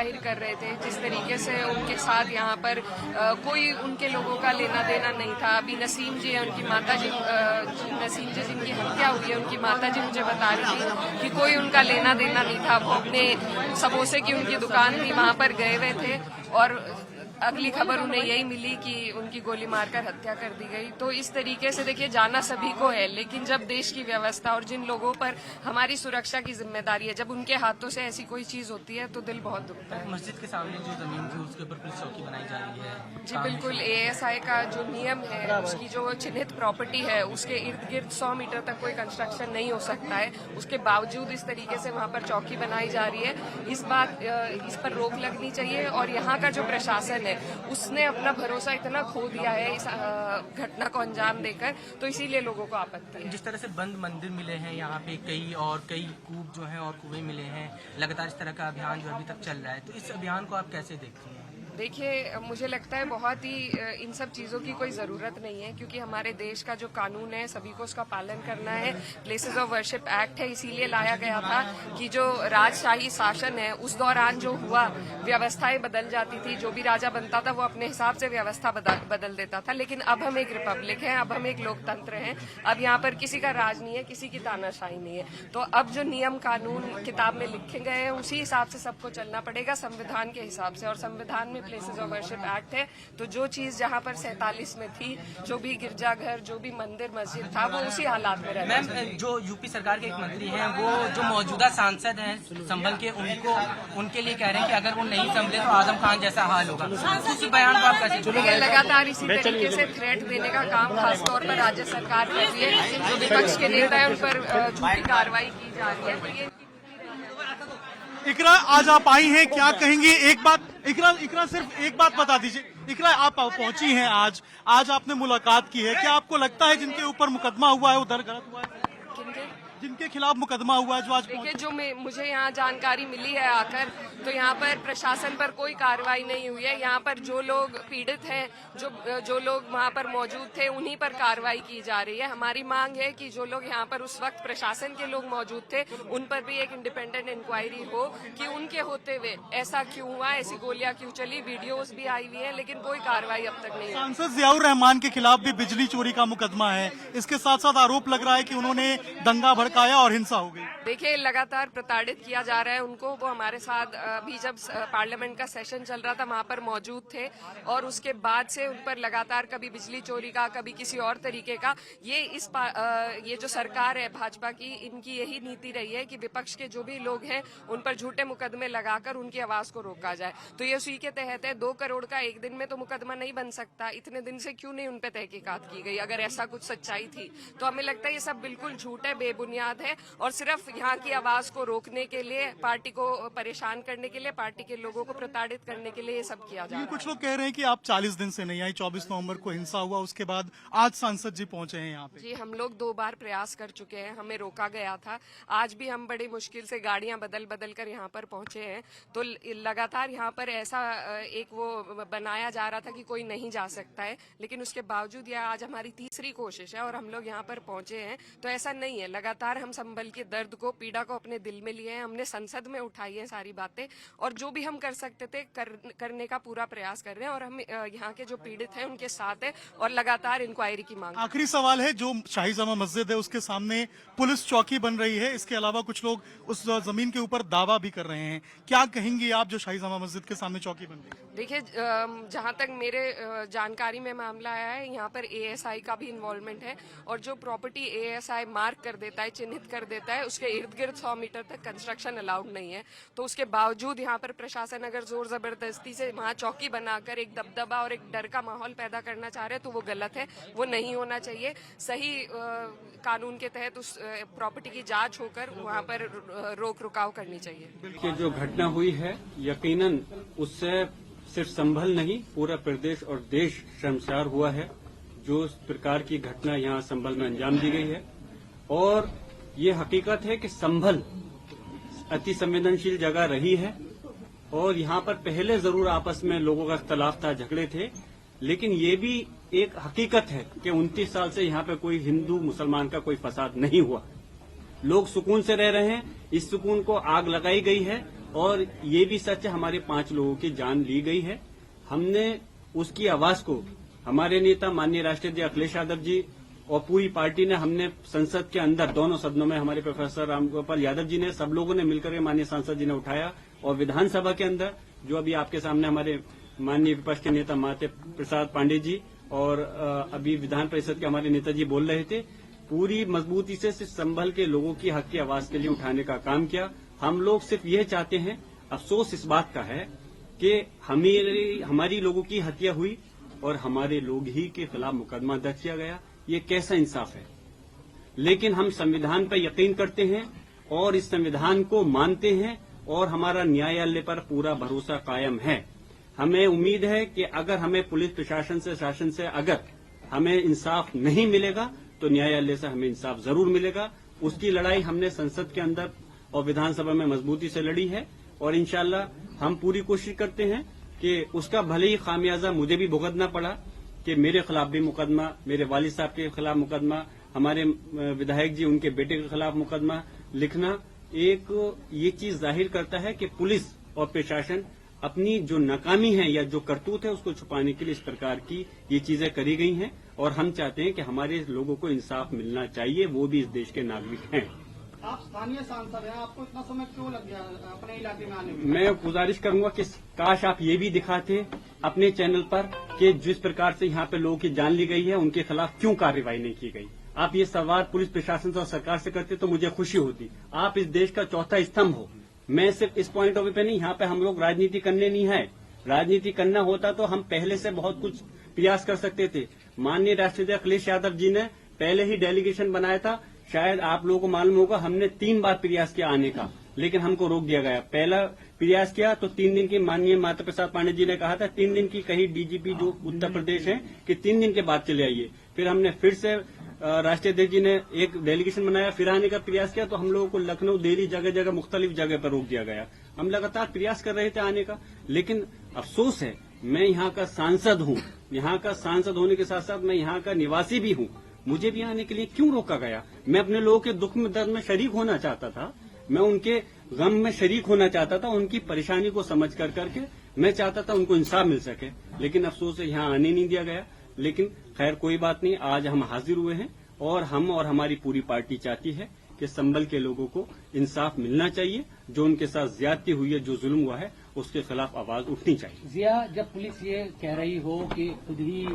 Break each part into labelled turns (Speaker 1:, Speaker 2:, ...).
Speaker 1: जाहिर कर रहे थे, जिस तरीके से उनके साथ यहाँ पर कोई उनके लोगों का लेना देना नहीं था। अभी नसीम जी है, उनकी माता जी, नसीम जी जिनकी हत्या हुई है, उनकी माता जी मुझे बता रही थी कि कोई उनका लेना देना नहीं था। वो अपने समोसे की उनकी दुकान थी, वहां पर गए हुए थे और अगली खबर उन्हें यही मिली कि उनकी गोली मारकर हत्या कर दी गई। तो इस तरीके से देखिए, जाना सभी को है, लेकिन जब देश की व्यवस्था और जिन लोगों पर हमारी सुरक्षा की जिम्मेदारी है, जब उनके हाथों से ऐसी कोई चीज होती है तो दिल बहुत दुखता है।
Speaker 2: मस्जिद के सामने जो जमीन थी उसके ऊपर पुलिस चौकी बनाई जा रही है।
Speaker 1: जी बिल्कुल, एएसआई का जो नियम है, उसकी जो चिन्हित प्रॉपर्टी है, उसके इर्द गिर्द 100 मीटर तक कोई कंस्ट्रक्शन नहीं हो सकता है। उसके बावजूद इस तरीके से वहां पर चौकी बनाई जा रही है। इस पर रोक लगनी चाहिए। और यहाँ का जो प्रशासन है, उसने अपना भरोसा इतना खो दिया है इस घटना को अंजाम देकर, तो इसीलिए लोगों को आपत्ति है।
Speaker 2: जिस तरह से बंद मंदिर मिले हैं यहाँ पे, कई कूप जो हैं और कुएं मिले हैं, लगातार इस तरह का अभियान जो अभी तक चल रहा है, तो इस अभियान को आप कैसे देखती हैं?
Speaker 1: देखिए, मुझे लगता है बहुत ही इन सब चीज़ों की कोई ज़रूरत नहीं है, क्योंकि हमारे देश का जो कानून है सभी को उसका पालन करना है। प्लेसेस ऑफ वर्शिप एक्ट है, इसीलिए लाया गया था कि जो राजशाही शासन है उस दौरान जो हुआ, व्यवस्थाएं बदल जाती थी, जो भी राजा बनता था वो अपने हिसाब से व्यवस्था बदल देता था। लेकिन अब हम एक रिपब्लिक है, अब हम एक लोकतंत्र हैं, अब यहाँ पर किसी का राज नहीं है, किसी की तानाशाही नहीं है। तो अब जो नियम कानून किताब में लिखे गए हैं उसी हिसाब से सबको चलना पड़ेगा, संविधान के हिसाब से। और संविधान में प्लेसेस ऑफ वर्शिप एक्ट है, तो जो चीज जहाँ पर 47 में थी, जो भी गिरजाघर, जो भी मंदिर मस्जिद था, वो उसी हालात में रहता है।
Speaker 2: मैम, जो यूपी सरकार के एक मंत्री हैं, वो जो मौजूदा सांसद हैं संभल के, उनके लिए कह रहे हैं कि अगर वो नहीं संभले तो आजम खान जैसा हाल होगा। उसी बयान को आप कैसे?
Speaker 1: लगातार इसी तरीके से थ्रेट देने का काम खासतौर पर राज्य सरकार कर रही है। जो विपक्ष के नेता है उन पर झूठी कार्रवाई की जा रही है। तो ये
Speaker 3: इकरा, आज आप आई हैं, क्या कहेंगी? एक बात इकरा सिर्फ एक बात बता दीजिए। इकरा, आप पहुंची हैं आज आपने मुलाकात की है, क्या आपको लगता है जिनके ऊपर मुकदमा हुआ है उधर गलत हुआ है? जिनके खिलाफ मुकदमा हुआ है जो आज?
Speaker 1: देखिए, जो मुझे यहाँ जानकारी मिली है आकर, तो यहाँ पर प्रशासन पर कोई कार्रवाई नहीं हुई है। यहाँ पर जो लोग पीड़ित हैं, जो लोग वहाँ पर मौजूद थे, उन्हीं पर कार्रवाई की जा रही है। हमारी मांग है कि जो लोग यहाँ पर उस वक्त प्रशासन के लोग मौजूद थे, उन पर भी एक इंडिपेंडेंट इंक्वायरी हो कि उनके होते हुए ऐसा क्यों हुआ, ऐसी गोलियां क्यों चली। वीडियोज भी आई हुई है, लेकिन कोई कार्रवाई अब तक नहीं हुई।
Speaker 3: सांसद जियाउर रहमान के खिलाफ भी बिजली चोरी का मुकदमा है। इसके साथ साथ आरोप लग रहा है कि उन्होंने दंगा भड़काया और हिंसा हो गई।
Speaker 1: देखिए, लगातार प्रताड़ित किया जा रहा है उनको। वो हमारे साथ अभी जब पार्लियामेंट का सेशन चल रहा था वहां पर मौजूद थे, और उसके बाद से उन पर लगातार कभी बिजली चोरी का, कभी किसी और तरीके का, ये जो सरकार है भाजपा की, इनकी यही नीति रही है कि विपक्ष के जो भी लोग हैं उन पर झूठे मुकदमे लगाकर उनकी आवाज को रोका जाए। तो ये उसी के तहत है। 2 करोड़ का एक दिन में तो मुकदमा नहीं बन सकता। इतने दिन से क्यों नहीं उन पर तहकीकात की गई? अगर ऐसा कुछ सच्चाई थी तो हमें लगता है ये सब बिल्कुल झूठ है, बेबुनियाद है, और सिर्फ यहाँ की आवाज को रोकने के लिए, पार्टी को परेशान करने के लिए, पार्टी के लोगों को प्रताड़ित करने के लिए ये सब किया जा रहा है।
Speaker 3: कुछ लोग कह रहे हैं कि आप 40 दिन से नहीं आई, 24 नवंबर को हिंसा हुआ, उसके बाद आज सांसद जी पहुंचे हैं यहाँ पे।
Speaker 1: जी, हम लोग 2 बार प्रयास कर चुके हैं, हमें रोका गया था। आज भी हम बड़ी मुश्किल से गाड़ियां बदल कर यहाँ पर पहुंचे हैं। तो लगातार यहाँ पर ऐसा एक वो बनाया जा रहा था कि कोई नहीं जा सकता है, लेकिन उसके बावजूद यह आज हमारी तीसरी कोशिश है और हम लोग यहाँ पर पहुंचे हैं। तो ऐसा नहीं है, लगातार हम संभल के दर्द को, पीड़ा को अपने दिल में लिए हैं। हमने संसद में उठाई है सारी बातें, और जो भी हम कर सकते थे करने का पूरा प्रयास कर रहे हैं। और हम यहाँ के जो पीड़ित हैं उनके साथ है, और लगातार इंक्वायरी की मांग।
Speaker 3: आखिरी सवाल है, जो शाही जामा मस्जिद है उसके सामने पुलिस चौकी बन रही है, इसके अलावा कुछ लोग उस जमीन के ऊपर दावा भी कर रहे हैं, क्या कहेंगी आप जो शाही जामा मस्जिद के सामने चौकी बन रही है?
Speaker 1: देखिए, जहाँ तक मेरे जानकारी में मामला आया है, यहाँ पर एएसआई का भी इन्वॉल्वमेंट है, और जो प्रॉपर्टी एएसआई मार्क कर देता है, चिन्हित कर देता है, उसके इर्द गिर्द 100 मीटर तक कंस्ट्रक्शन अलाउड नहीं है। तो उसके बावजूद यहाँ पर प्रशासन अगर जोर जबरदस्ती से वहाँ चौकी बनाकर एक दबदबा और एक डर का माहौल पैदा करना चाह रहे हैं, तो वो गलत है, वो नहीं होना चाहिए। सही कानून के तहत उस प्रॉपर्टी की जांच होकर वहाँ पर रोक रुकाव करनी चाहिए।
Speaker 4: कि जो घटना हुई है, यकीनन उससे सिर्फ संभल नहीं, पूरा प्रदेश और देश शर्मसार हुआ है। जो इस प्रकार की घटना यहाँ संभल में अंजाम दी गई है, और ये हकीकत है कि संभल अति संवेदनशील जगह रही है, और यहाँ पर पहले जरूर आपस में लोगों का इख्तलाफ था, झगड़े थे, लेकिन ये भी एक हकीकत है कि 29 साल से यहाँ पे कोई हिंदू मुसलमान का कोई फसाद नहीं हुआ। लोग सुकून से रह रहे हैं। इस सुकून को आग लगाई गई है, और ये भी सच है, हमारे 5 लोगों की जान ली गई है। हमने उसकी आवाज को हमारे नेता माननीय राष्ट्रीय अध्यक्ष अखिलेश यादव जी और पूरी पार्टी ने, हमने संसद के अंदर दोनों सदनों में हमारे प्रोफेसर रामगोपाल यादव जी ने, सब लोगों ने मिलकर के माननीय सांसद जी ने उठाया, और विधानसभा के अंदर जो अभी आपके सामने हमारे माननीय विपक्ष के नेता माते प्रसाद पांडे जी और अभी विधान परिषद के हमारे नेताजी बोल रहे थे, पूरी मजबूती से संभल के लोगों की हक की आवाज के लिए उठाने का काम किया। हम लोग सिर्फ यह चाहते हैं, अफसोस इस बात का है कि हमारी लोगों की हत्या हुई और हमारे लोग ही के खिलाफ मुकदमा दर्ज किया गया। ये कैसा इंसाफ है? लेकिन हम संविधान पर यकीन करते हैं और इस संविधान को मानते हैं और हमारा न्यायालय पर पूरा भरोसा कायम है। हमें उम्मीद है कि अगर हमें पुलिस प्रशासन से, शासन से अगर हमें इंसाफ नहीं मिलेगा तो न्यायालय से हमें इंसाफ जरूर मिलेगा। उसकी लड़ाई हमने संसद के अंदर और विधानसभा में मजबूती से लड़ी है और इंशाल्लाह हम पूरी कोशिश करते हैं कि उसका भले ही खामियाजा मुझे भी भुगतना पड़ा कि मेरे खिलाफ भी मुकदमा, मेरे वालिद साहब के खिलाफ मुकदमा, हमारे विधायक जी उनके बेटे के खिलाफ मुकदमा लिखना, एक ये चीज जाहिर करता है कि पुलिस और प्रशासन अपनी जो नाकामी है या जो करतूत है उसको छुपाने के लिए इस प्रकार की ये चीजें करी गई हैं। और हम चाहते हैं कि हमारे लोगों को इंसाफ मिलना चाहिए, वो भी इस देश के नागरिक हैं।
Speaker 5: आप स्थानीय सांसद हैं, आपको इतना समय क्यों लग गया अपने इलाके में आने में?
Speaker 4: मैं गुजारिश करूंगा कि काश आप ये भी दिखाते अपने चैनल पर कि जिस प्रकार से यहाँ पे लोगों की जान ली गई है उनके खिलाफ क्यों कार्रवाई नहीं की गई। आप ये सवाल पुलिस प्रशासन और सरकार से करते तो मुझे खुशी होती। आप इस देश का चौथा स्तंभ हो। मैं सिर्फ इस पॉइंट ऑफ व्यू पे नहीं, यहाँ पे हम लोग राजनीति करने नहीं है। राजनीति करना होता तो हम पहले से बहुत कुछ प्रयास कर सकते थे। माननीय राष्ट्रीय अध्यक्ष अखिलेश यादव जी ने पहले ही डेलीगेशन बनाया था। शायद आप लोगों को मालूम होगा, हमने 3 बार प्रयास किया आने का, लेकिन हमको रोक दिया गया। पहला प्रयास किया तो 3 दिन की, माननीय माता प्रसाद पांडे जी ने कहा था 3 दिन की, कहीं डीजीपी जो उत्तर प्रदेश है कि 3 दिन के बाद चले आइए। फिर हमने फिर से राष्ट्रीय अध्यक्ष जी ने एक डेलीगेशन बनाया, फिर आने का प्रयास किया तो हम लोगों को लखनऊ, दिल्ली, जगह जगह मुख्तलिफ जगह पर रोक दिया गया। हम लगातार प्रयास कर रहे थे आने का, लेकिन अफसोस है मैं यहाँ का सांसद हूँ। यहाँ का सांसद होने के साथ साथ मैं यहाँ का निवासी भी हूँ। मुझे भी आने के लिए क्यों रोका गया? मैं अपने लोगों के दुख में, दर्द में शरीक होना चाहता था, मैं उनके गम में शरीक होना चाहता था, उनकी परेशानी को समझ कर करके मैं चाहता था उनको इंसाफ मिल सके, लेकिन अफसोस है यहाँ आने नहीं दिया गया। लेकिन खैर कोई बात नहीं, आज हम हाजिर हुए हैं और हम और हमारी पूरी पार्टी चाहती है कि संभल के लोगों को इंसाफ मिलना चाहिए। जो उनके साथ ज्यादती हुई है, जो जुल्म हुआ है, उसके खिलाफ आवाज उठनी चाहिए।
Speaker 6: जिया, जब पुलिस ये कह रही हो कि खुद ही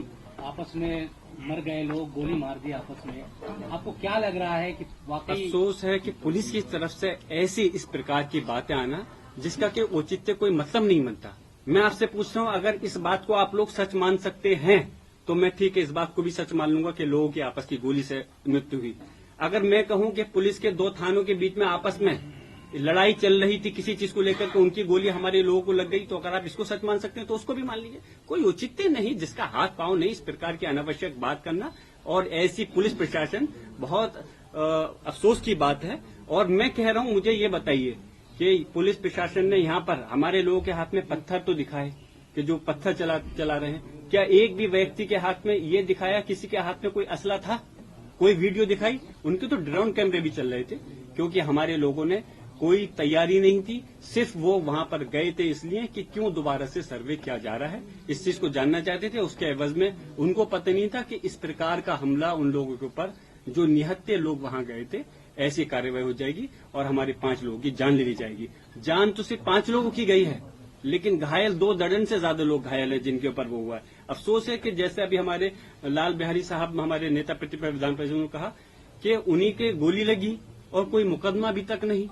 Speaker 6: आपस में मर गए लोग, गोली मार दी आपस में, आपको क्या लग रहा है कि वाकई?
Speaker 4: अफसोस है कि पुलिस की तरफ से ऐसी इस प्रकार की बातें आना जिसका कि औचित्य कोई मतलब नहीं बनता। मैं आपसे पूछ रहा हूँ, अगर इस बात को आप लोग सच मान सकते हैं तो मैं ठीक है, इस बात को भी सच मान लूंगा कि लोगों की आपस की गोली से मृत्यु हुई। अगर मैं कहूं कि पुलिस के 2 थानों के बीच में आपस में लड़ाई चल रही थी किसी चीज को लेकर के, उनकी गोली हमारे लोगों को लग गई, तो अगर आप इसको सच मान सकते हैं तो उसको भी मान लीजिए। कोई औचित्य नहीं, जिसका हाथ पांव नहीं, इस प्रकार की अनावश्यक बात करना। और ऐसी पुलिस प्रशासन, बहुत अफसोस की बात है। और मैं कह रहा हूं, मुझे ये बताइए कि पुलिस प्रशासन ने यहाँ पर हमारे लोगों के हाथ में पत्थर तो दिखाए कि जो पत्थर चला रहे हैं, क्या एक भी व्यक्ति के हाथ में ये दिखाया किसी के हाथ में कोई असला था? कोई वीडियो दिखाई? उनके तो ड्रोन कैमरे भी चल रहे थे, क्योंकि हमारे लोगों ने कोई तैयारी नहीं थी, सिर्फ वो वहां पर गए थे इसलिए कि क्यों दोबारा से सर्वे किया जा रहा है, इस चीज को जानना चाहते थे। उसके एवज में उनको पता नहीं था कि इस प्रकार का हमला उन लोगों के ऊपर, जो निहत्थे लोग वहां गए थे, ऐसी कार्रवाई हो जाएगी और हमारे 5 लोगों की जान ले ली जाएगी। जान तो सिर्फ 5 लोगों की गई है, लेकिन घायल 2 दर्जन से ज्यादा लोग घायल है जिनके ऊपर वो हुआ है। अफसोस है कि जैसे अभी हमारे लाल बिहारी साहब, हमारे नेता प्रतिपक्ष विधान परिषद ने कहा कि उन्हीं के गोली लगी और कोई मुकदमा अभी तक नहीं।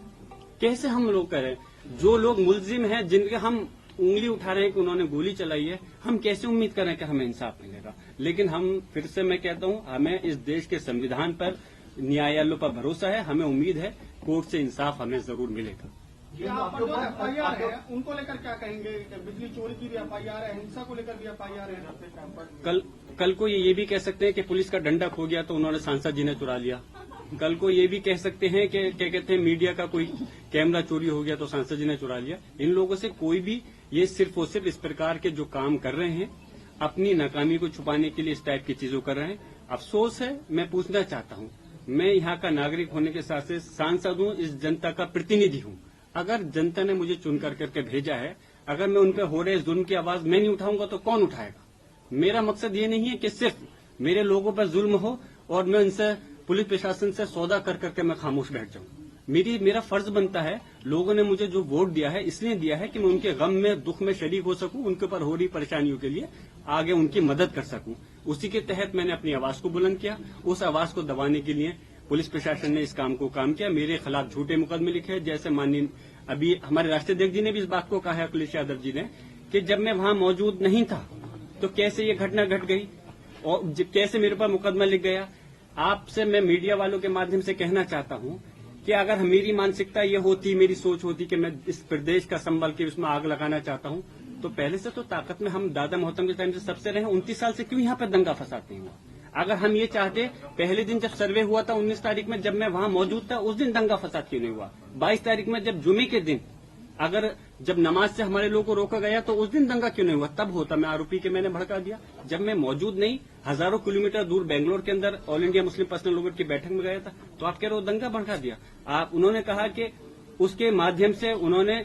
Speaker 4: कैसे हम लोग कह रहे हैं, जो लोग मुलजिम हैं, जिनके हम उंगली उठा रहे हैं कि उन्होंने गोली चलाई है, हम कैसे उम्मीद करें कि हमें इंसाफ मिलेगा? लेकिन हम फिर से मैं कहता हूं, हमें इस देश के संविधान पर, न्यायालयों पर भरोसा है, हमें उम्मीद है कोर्ट से इंसाफ हमें जरूर मिलेगा।
Speaker 5: यहाँ पर जो FIR है उनको लेकर क्या कहेंगे? बिजली चोरी की भी FIR है, हिंसा को लेकर भी FIR है।
Speaker 4: कल को ये भी कह सकते हैं कि पुलिस का डंडा खो गया तो उन्होंने सांसद जी ने चुरा लिया। कल को ये भी कह सकते हैं कि क्या कहते हैं, मीडिया का कोई कैमरा चोरी हो गया तो सांसद जी ने चुरा लिया। इन लोगों से कोई भी, ये सिर्फ और सिर्फ इस प्रकार के जो काम कर रहे हैं, अपनी नाकामी को छुपाने के लिए इस टाइप की चीजों कर रहे हैं। अफसोस है, मैं पूछना चाहता हूं, मैं यहाँ का नागरिक होने के साथ सांसद हूँ, इस जनता का प्रतिनिधि हूँ। अगर जनता ने मुझे चुन करके भेजा है, अगर मैं उन पर हो रहे जुल्म की आवाज मैं नहीं उठाऊंगा तो कौन उठाएगा? मेरा मकसद ये नहीं है कि सिर्फ मेरे लोगों पर जुल्म हो और मैं उनसे पुलिस प्रशासन से सौदा कर करके मैं खामोश बैठ जाऊं। मेरा फर्ज बनता है, लोगों ने मुझे जो वोट दिया है इसलिए दिया है कि मैं उनके गम में दुख में शरीक हो सकूं, उनके ऊपर हो रही परेशानियों के लिए आगे उनकी मदद कर सकूं। उसी के तहत मैंने अपनी आवाज को बुलंद किया। उस आवाज को दबाने के लिए पुलिस प्रशासन ने इस काम किया। मेरे खिलाफ झूठे मुकदमे लिखे, जैसे माननीय अभी हमारे राष्ट्रीय अध्यक्ष जी ने भी इस बात को कहा है, अखिलेश यादव जी ने, कि जब मैं वहां मौजूद नहीं था तो कैसे ये घटना घट गई और कैसे मेरे पर मुकदमा लिख गया। आपसे मैं मीडिया वालों के माध्यम से कहना चाहता हूं कि अगर मेरी मानसिकता ये होती, मेरी सोच होती कि मैं इस प्रदेश का संभल के उसमें आग लगाना चाहता हूं, तो पहले से तो ताकत में हम दादा मोहतरम के टाइम से सबसे रहे। 29 साल से क्यों यहाँ पर दंगा फसाद नहीं हुआ? अगर हम ये चाहते, पहले दिन जब सर्वे हुआ था 19 तारीख में, जब मैं वहां मौजूद था, उस दिन दंगा फसाद क्यों नहीं हुआ? 22 तारीख में जब जुमे के दिन जब नमाज से हमारे लोगों को रोका गया तो उस दिन दंगा क्यों नहीं हुआ? तब होता। मैं आरोपी के मैंने भड़का दिया। जब मैं मौजूद नहीं, हजारों किलोमीटर दूर बेंगलोर के अंदर all India Muslim personal law की बैठक में गया था, तो आप कह रहे हो दंगा भड़का दिया। उन्होंने कहा कि उसके माध्यम से उन्होंने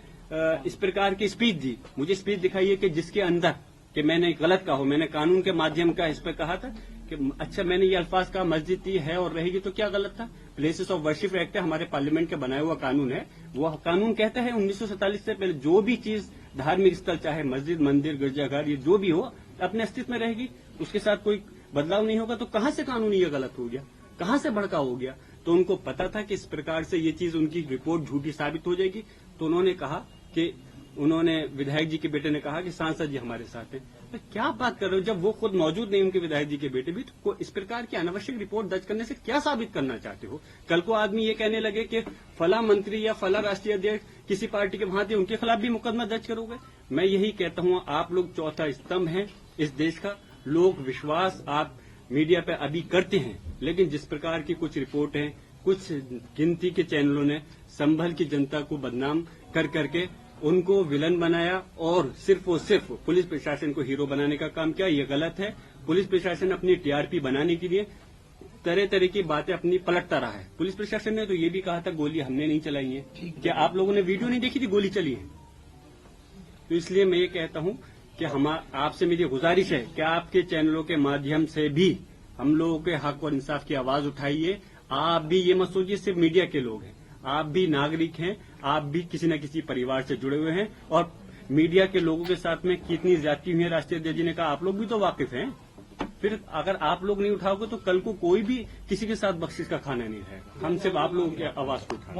Speaker 4: इस प्रकार की स्पीच दी। मुझे स्पीच दिखाई है कि जिसके अंदर कि मैंने गलत कहा हो, मैंने कानून के माध्यम का इस पर कहा था कि अच्छा मैंने ये अल्फाज कहा मस्जिद ही है और रहेगी, तो क्या गलत था? प्लेसेस ऑफ वर्शिप एक्ट है, हमारे पार्लियामेंट का बनाया हुआ कानून है। वो कानून कहता है 1947 से पहले जो भी चीज धार्मिक स्थल, चाहे मस्जिद, मंदिर, गिरजाघर, ये जो भी हो, अपने अस्तित्व में रहेगी, उसके साथ कोई बदलाव नहीं होगा। तो कहां से कानून ये गलत हो गया? कहां से भड़का हो गया? तो उनको पता था कि इस प्रकार से ये चीज उनकी रिपोर्ट झूठी साबित हो जाएगी। तो उन्होंने कहा कि विधायक जी के बेटे ने कहा कि सांसद जी हमारे साथ हैं। तो क्या बात कर रहे हो? जब वो खुद मौजूद नहीं, उनके विधायक जी के बेटे भी, तो इस प्रकार की अनावश्यक रिपोर्ट दर्ज करने से क्या साबित करना चाहते हो? कल को आदमी ये कहने लगे कि फला मंत्री या फला राष्ट्रीय अध्यक्ष किसी पार्टी के वहां थे, उनके खिलाफ भी मुकदमा दर्ज करोगे? मैं यही कहता हूं, आप लोग चौथा स्तंभ हैं इस देश का। लोग विश्वास आप मीडिया पे अभी करते हैं, लेकिन जिस प्रकार की कुछ रिपोर्ट है, कुछ गिनती के चैनलों ने संभल की जनता को बदनाम कर करके उनको विलन बनाया और सिर्फ और सिर्फ पुलिस प्रशासन को हीरो बनाने का काम किया। ये गलत है। पुलिस प्रशासन अपनी टीआरपी बनाने के लिए तरह तरह की बातें अपनी पलटता रहा है। पुलिस प्रशासन ने तो ये भी कहा था गोली हमने नहीं चलाई है। क्या आप लोगों ने वीडियो नहीं देखी थी गोली चली है? तो इसलिए मैं ये कहता हूं कि आपसे मेरी गुजारिश है कि आपके चैनलों के माध्यम से भी हम लोगों के हक और इंसाफ की आवाज उठाइए। आप भी ये मत सोचिए सिर्फ मीडिया के लोग हैं, आप भी नागरिक हैं, आप भी किसी न किसी परिवार से जुड़े हुए हैं। और मीडिया के लोगों के साथ में कितनी ज्यादती हुई है, राष्ट्रीय अध्यक्ष जी ने कहा, आप लोग भी तो वाकिफ हैं। फिर अगर आप लोग नहीं उठाओगे तो कल को कोई भी किसी के साथ बख्शिश का खाना नहीं रहेगा। हम सिर्फ आप लोगों की आवाज को उठाएंगे।